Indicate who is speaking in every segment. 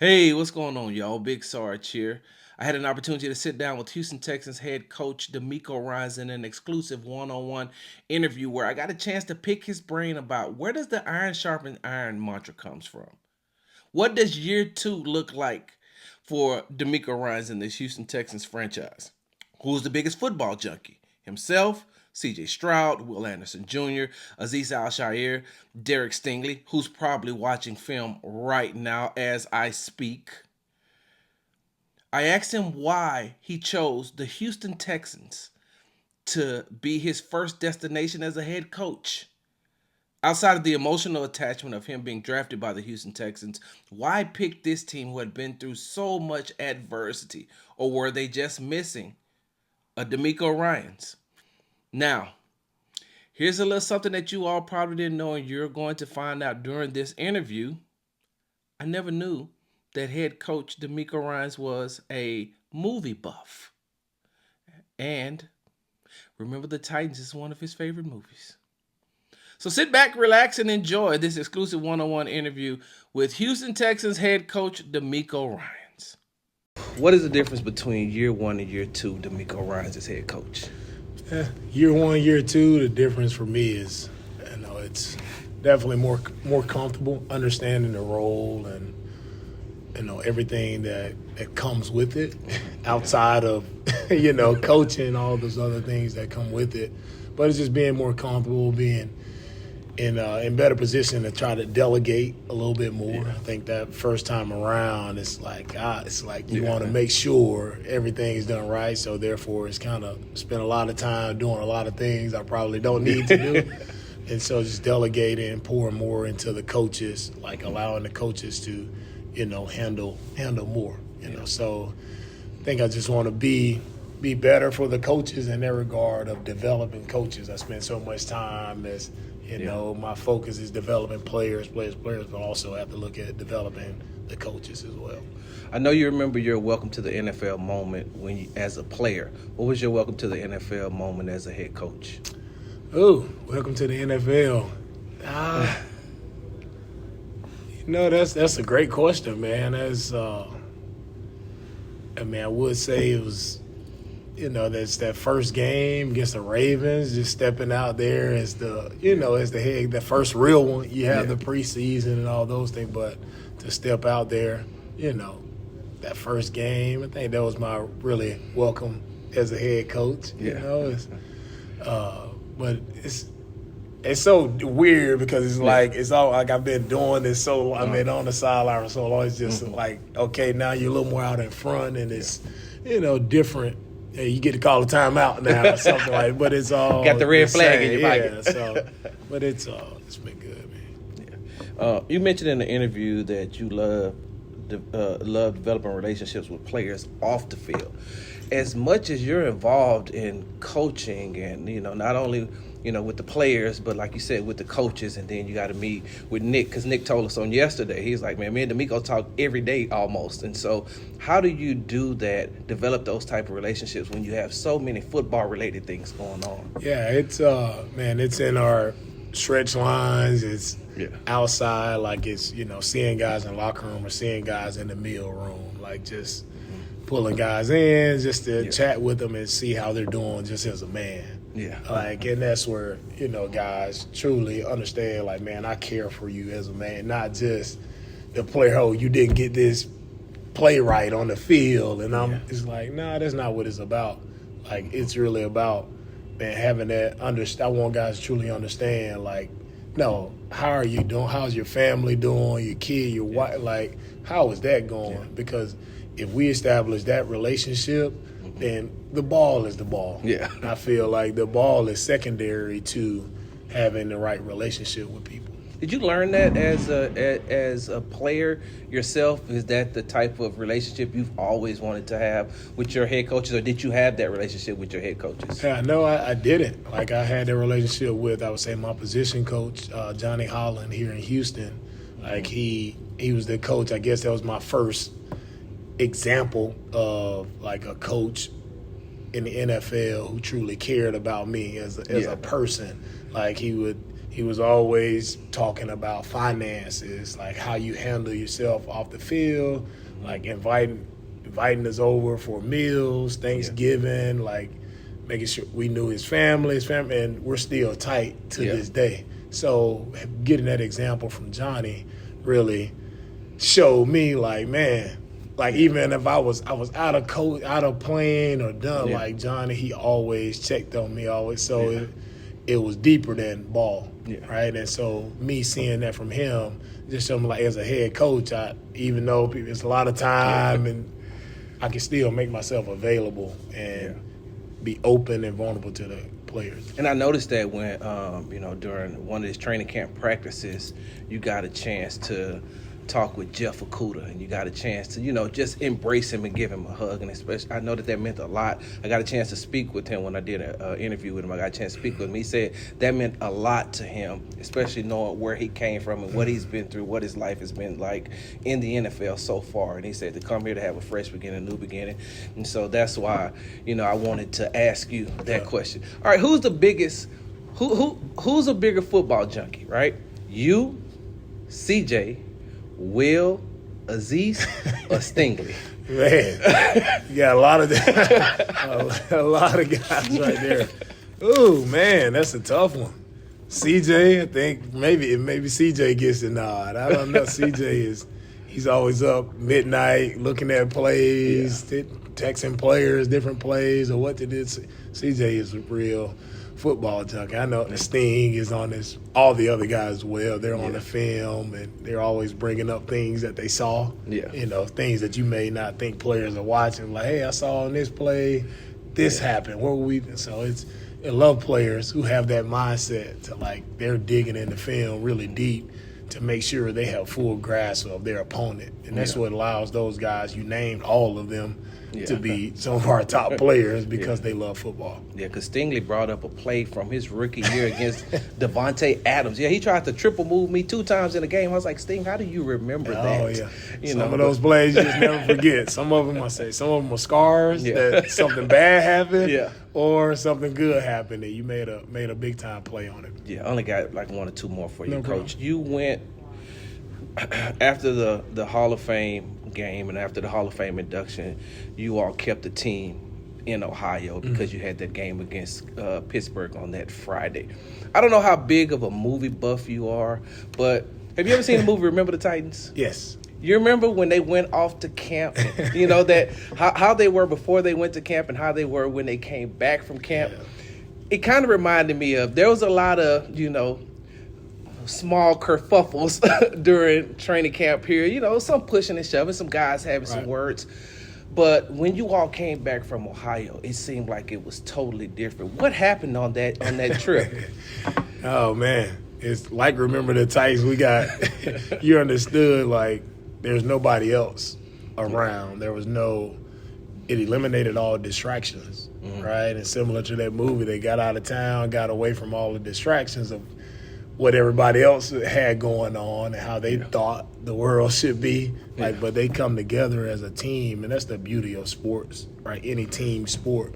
Speaker 1: Hey, what's going on, y'all? Big Sarge here. I had an opportunity to sit down with Houston Texans head coach DeMeco Ryans in an exclusive one-on-one interview where I got a chance to pick his brain about where does the iron sharpen iron mantra comes from? What does year two look like for DeMeco Ryans in this Houston Texans franchise? Who's the biggest football junkie? Himself, CJ Stroud, Will Anderson Jr., Aziz Al Shair, Derek Stingley, who's probably watching film right now as I speak. I asked him why he chose the Houston Texans to be his first destination as a head coach. Outside of the emotional attachment of him being drafted by the Houston Texans, why pick this team who had been through so much adversity? Or were they just missing a DeMeco Ryans? Now, here's a little something that you all probably didn't know, and you're going to find out during this interview. I never knew that head coach DeMeco Ryans was a movie buff. And remember, the Titans is one of his favorite movies. So sit back, relax, and enjoy this exclusive one-on-one interview with Houston Texans head coach DeMeco Ryans. What is the difference between year one and year two, DeMeco Ryans as head coach?
Speaker 2: Year one, year two, the difference for me is, it's definitely more comfortable understanding the role and everything that comes with it, outside of coaching, all those other things that come with it. But it's just being more comfortable, being in better position to try to delegate a little bit more. Yeah. I think that first time around, it's like you want to make sure everything is done right. So therefore, it's kind of spend a lot of time doing a lot of things I probably don't need to do. And so just delegating, pouring more into the coaches, like allowing the coaches to, handle more. So I think I just want to be better for the coaches in that regard of developing coaches. I spend so much time as my focus is developing players, but also have to look at developing the coaches as well.
Speaker 1: I know you remember your welcome to the NFL moment as a player. What was your welcome to the NFL moment as a head coach?
Speaker 2: Oh, welcome to the NFL. That's a great question, man. I would say it was, that's that first game against the Ravens, just stepping out there as the head, the first real one. You have the preseason and all those things, but to step out there, that first game, I think that was my really welcome as a head coach. But it's so weird because it's all like I've been doing this so I've been on the sideline for so long. It's just like, okay, now you're a little more out in front, and it's different. Yeah, you get to call a timeout now or something like. But it's all
Speaker 1: got the red flag in your pocket.
Speaker 2: But it's been good, man.
Speaker 1: Yeah. You mentioned in the interview that you love developing relationships with players off the field. As much as you're involved in coaching and not only with the players, but like you said, with the coaches, and then you got to meet with Nick, because Nick told us on yesterday, he's like, man, me and DeMeco talk every day almost. And so how do you do that, develop those type of relationships when you have so many football-related things going on?
Speaker 2: Yeah, it's in our stretch lines. It's outside, like it's, seeing guys in the locker room or seeing guys in the meal room, like just pulling guys in just to chat with them and see how they're doing just as a man.
Speaker 1: Yeah.
Speaker 2: And that's where, guys truly understand, like, man, I care for you as a man, not just the player, you didn't get this play right on the field. And it's like, nah, that's not what it's about. Like, it's really about, man, having that I want guys to truly understand, like, no, how are you doing? How's your family doing? Your kid, your wife, like, how is that going? Yeah. Because if we establish that relationship, then the ball is the ball.
Speaker 1: Yeah.
Speaker 2: I feel like the ball is secondary to having the right relationship with people.
Speaker 1: Did you learn that as a player yourself? Is that the type of relationship you've always wanted to have with your head coaches, or did you have that relationship with your head coaches?
Speaker 2: Yeah, no, I didn't. Like, I had that relationship with, I would say, my position coach, Johnny Holland here in Houston. Like, he was the coach. I guess that was my first example of like a coach in the NFL who truly cared about me as a person. Like, he would He was always talking about finances, like how you handle yourself off the field, like inviting us over for meals, Thanksgiving, like making sure we knew his family, and we're still tight to this day. So getting that example from Johnny really showed me, like, man, like even if I was out of playing or done, like Johnny, he always checked on me always. So it was deeper than ball, right? And so me seeing that from him just showed me, like, as a head coach, even though it's a lot of time and I can still make myself available and be open and vulnerable to the players.
Speaker 1: And I noticed that when, during one of his training camp practices, you got a chance to talk with Jeff Okuda, and you got a chance to, just embrace him and give him a hug. And especially, I know that meant a lot. I got a chance to speak with him when I did an interview with him. I got a chance to speak with him. He said that meant a lot to him, especially knowing where he came from and what he's been through, what his life has been like in the NFL so far. And he said to come here to have a fresh beginning, a new beginning. And so that's why, I wanted to ask you that question. All right, who's the biggest, who's a bigger football junkie, right? You, CJ, Will, Aziz, or Stingley?
Speaker 2: Man, you got a lot of a lot of guys right there. Ooh, man, that's a tough one. CJ, I think maybe CJ gets the nod. I don't know. He's always up midnight looking at plays, texting players, different plays, or what to do. CJ is a real football junkie. I know Sting is on this. All the other guys as well. They're on the film, and they're always bringing up things that they saw. Things that you may not think players are watching. Like, hey, I saw on this play, this happened. What were we? So I love players who have that mindset to, like, they're digging in the film really deep to make sure they have full grasp of their opponent, and that's what allows those guys, you named all of them, to be some of our top players because they love football. Yeah,
Speaker 1: because Stingley brought up a play from his rookie year against Devontae Adams. Yeah, he tried to triple move me 2 times in a game. I was like, Sting, how do you remember that?
Speaker 2: Oh, yeah. Some of those plays you just never forget. Some of them, some of them are scars that something bad happened or something good happened that you made a big-time play on it.
Speaker 1: Yeah, I only got like 1 or 2 more for you, Coach. Problem. You went after the Hall of Fame game and after the Hall of Fame induction, you all kept the team in Ohio because you had that game against Pittsburgh on that Friday. I don't know how big of a movie buff you are, but have you ever seen the movie Remember the Titans?
Speaker 2: Yes.
Speaker 1: You remember when they went off to camp, that how they were before they went to camp and how they were when they came back from camp? Yeah. It kind of reminded me of, there was a lot of, small kerfuffles during training camp period. Some pushing and shoving, some guys having some words. But when you all came back from Ohio, it seemed like it was totally different. What happened on that trip?
Speaker 2: Oh, man. It's like Remember the Titans. We got – you understood, like, there's nobody else around. There was no – it eliminated all distractions, right? And similar to that movie, they got out of town, got away from all the distractions of what everybody else had going on and how they thought the world should be. But they come together as a team, and that's the beauty of sports, right? Any team sport,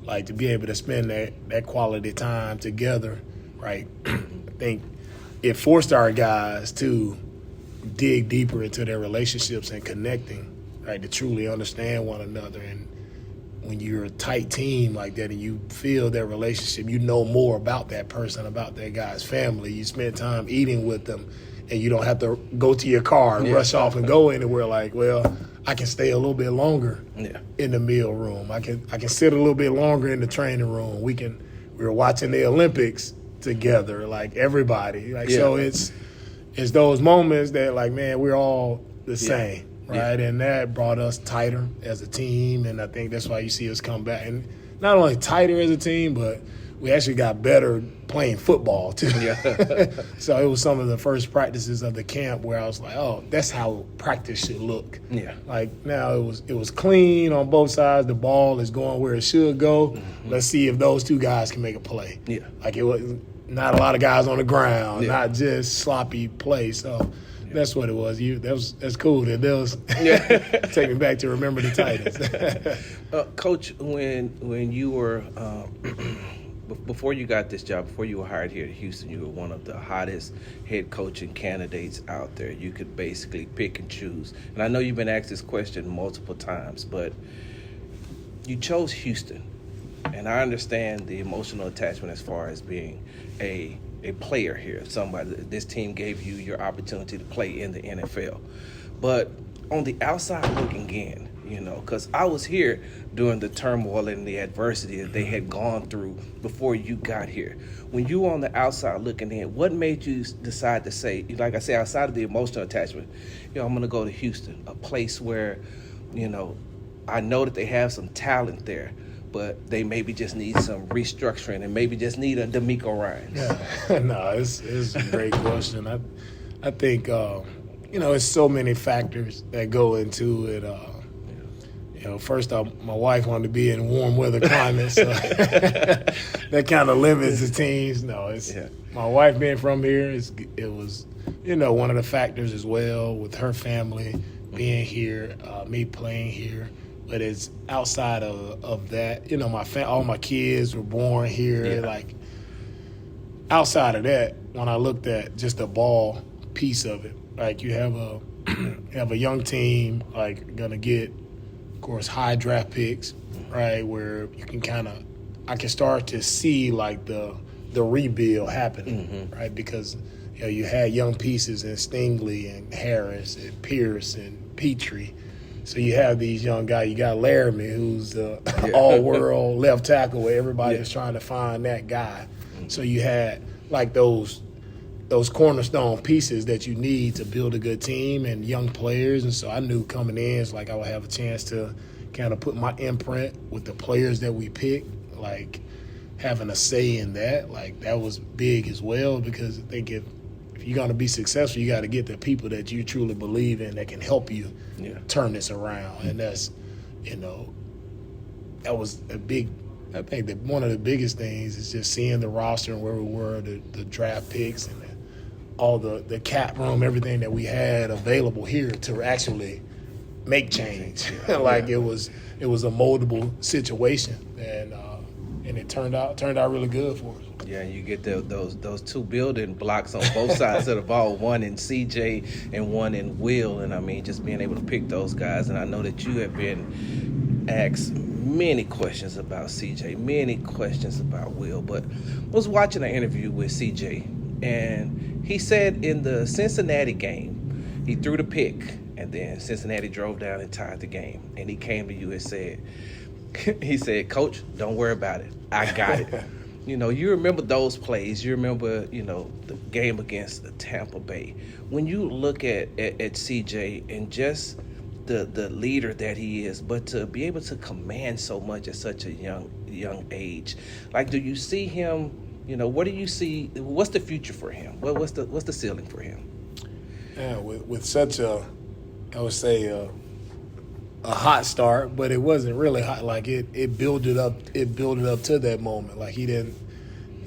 Speaker 2: like, to be able to spend that quality time together, right? I think it forced our guys to dig deeper into their relationships and connecting, right, to truly understand one another. And when you're a tight team like that and you feel their relationship, you know more about that person, about that guy's family. You spend time eating with them, and you don't have to go to your car and rush off and go anywhere. Like, well, I can stay a little bit longer in the meal room. I can sit a little bit longer in the training room. We were watching the Olympics together, like everybody. So it's those moments that, like, man, we're all the same. Right, and that brought us tighter as a team, and I think that's why you see us come back. And not only tighter as a team, but we actually got better playing football, too. So it was some of the first practices of the camp where I was like, oh, that's how practice should look. Like, now it was clean on both sides. The ball is going where it should go. Let's see if those 2 guys can make a play. Like, it was not a lot of guys on the ground, not just sloppy play. So that's what it was. That's cool. That does take me back to Remember the Titans.
Speaker 1: Coach, when you were before you got this job, before you were hired here at Houston, you were one of the hottest head coaching candidates out there. You could basically pick and choose. And I know you've been asked this question multiple times, but you chose Houston. And I understand the emotional attachment as far as being a player here. Somebody, this team gave you your opportunity to play in the NFL. But on the outside looking in, because I was here during the turmoil and the adversity that they had gone through before you got here. When you were on the outside looking in, what made you decide to say, like I say, outside of the emotional attachment, I'm going to go to Houston, a place where, I know that they have some talent there, but they maybe just need some restructuring and maybe just need a DeMeco Ryans?
Speaker 2: Yeah, no, it's a great question. I think, it's so many factors that go into it. First off, my wife wanted to be in warm weather climates, so that kind of limits the teams. My wife being from here, it was, one of the factors as well with her family being here, me playing here. But it's outside of that, all my kids were born here.
Speaker 1: Yeah.
Speaker 2: Like outside of that, when I looked at just the ball piece of it, like you have a young team, like gonna get, of course, high draft picks, right? Where you can I can start to see like the rebuild happening, right? Because you had young pieces in Stingley and Harris and Pierce and Petrie. So you have these young guys. You got Laramie, who's the all-world left tackle, where everybody is trying to find that guy. So you had like those cornerstone pieces that you need to build a good team and young players. And so I knew coming in, it's like I would have a chance to kind of put my imprint with the players that we picked, like having a say in that. Like that was big as well, because I think if you're going to be successful, you got to get the people that you truly believe in that can help you turn this around. And that's, that was a big, I think that one of the biggest things is just seeing the roster and where we were, the draft picks and all the cap room, everything that we had available here to actually make change. Like it was a moldable situation, and it turned out really good for us.
Speaker 1: Yeah, you get those two building blocks on both sides of the ball, one in CJ and one in Will. And I mean, just being able to pick those guys. And I know that you have been asked many questions about CJ, many questions about Will. But I was watching an interview with CJ, and he said in the Cincinnati game, he threw the pick, and then Cincinnati drove down and tied the game. And he came to you and said, Coach, don't worry about it. I got it. You remember those plays. You remember, the game against Tampa Bay. When you look at CJ and just the leader that he is, but to be able to command so much at such a young age, like, do you see him? What do you see? What's the future for him? What's the ceiling for him?
Speaker 2: Yeah, with such I would say a hot start, but it wasn't really hot. Like it built it up to that moment. Like he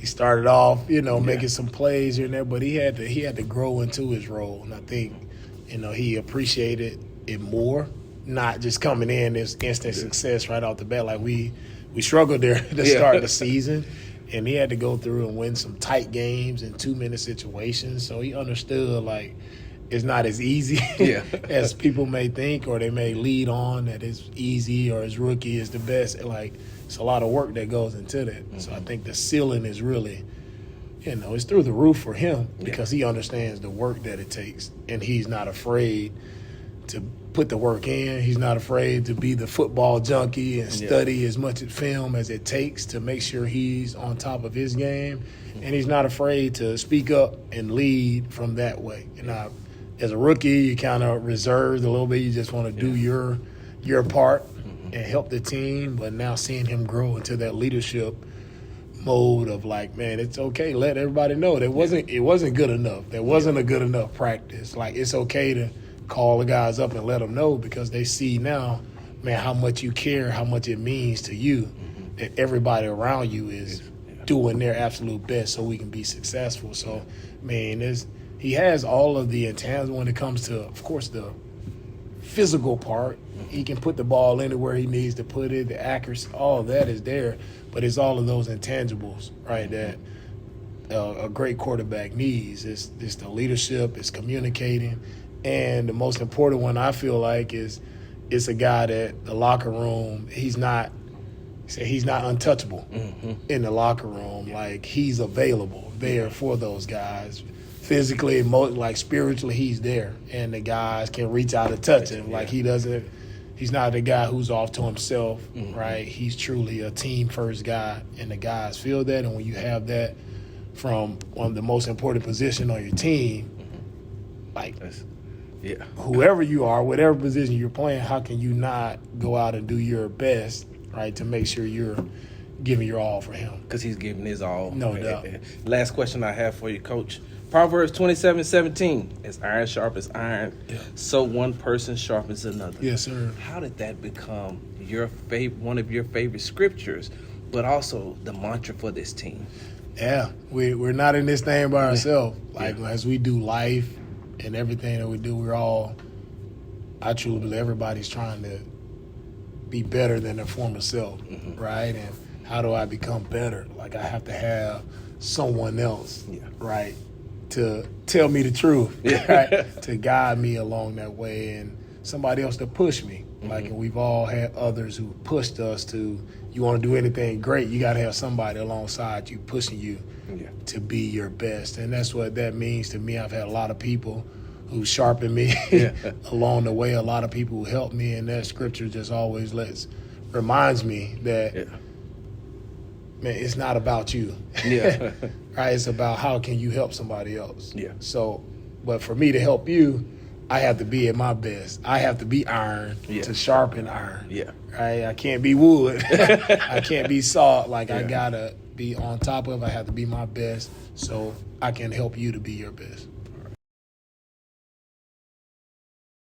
Speaker 2: started off, making some plays here and there, but he had to grow into his role. And I think, he appreciated it more, not just coming in as instant success right off the bat. Like we struggled there to start the season, and he had to go through and win some tight games in 2-minute situations. So he understood, like, it's not as easy as people may think, or they may lead on that it's easy or his rookie is the best. Like, it's a lot of work that goes into that. Mm-hmm. So I think the ceiling is really, it's through the roof for him, because he understands the work that it takes, and he's not afraid to put the work in. He's not afraid to be the football junkie and study as much film as it takes to make sure he's on top of his game. And he's not afraid to speak up and lead from that way. And as a rookie, you kind of reserved a little bit. You just want to do your part and help the team. But now seeing him grow into that leadership mode of like, man, it's okay. Let everybody know that it wasn't good enough. That wasn't a good enough practice. Like, it's okay to call the guys up and let them know, because they see now, man, how much you care, how much it means to you that everybody around you is doing their absolute best so we can be successful. So, man, he has all of the intangibles when it comes to, of course, the physical part, He can put the ball anywhere he needs to put it. The accuracy, all of that is there. But it's all of those intangibles, right, that a great quarterback needs. It's the leadership, it's communicating. And the most important one I feel like is it's a guy that the locker room, he's not untouchable in the locker room.
Speaker 1: Yeah.
Speaker 2: Like, he's available there for those guys. Physically, like spiritually, he's there. And the guys can reach out and touch him. Like, he's not the guy who's off to himself, right? He's truly a team-first guy, and the guys feel that. And when you have that from one of the most important position on your team, like, whoever you are, whatever position you're playing, how can you not go out and do your best, right, to make sure you're giving your all for him?
Speaker 1: Because he's giving his all.
Speaker 2: No doubt.
Speaker 1: Last question I have for you, Coach. Proverbs 27:17, as iron sharpens iron, so one person sharpens another.
Speaker 2: Yes, sir.
Speaker 1: How did that become one of your favorite scriptures, but also the mantra for this team?
Speaker 2: Yeah, we're not in this thing by ourselves. Like, as we do life and everything that we do, I truly believe everybody's trying to be better than their former self, right? And how do I become better? Like, I have to have someone else, right, to tell me the truth, right, to guide me along that way, and somebody else to push me. Like, and we've all had others who pushed us to, you want to do anything great, you got to have somebody alongside you pushing you to be your best. And that's what that means to me. I've had a lot of people who sharpened me along the way, a lot of people who helped me, and that scripture just always reminds me that, man, it's not about you. Right? It's about how can you help somebody else. So, but for me to help you, I have to be at my best. I have to be iron to sharpen iron. Right? I can't be wood. I can't be salt. Like, I got to be on top of it. I have to be my best so I can help you to be your best.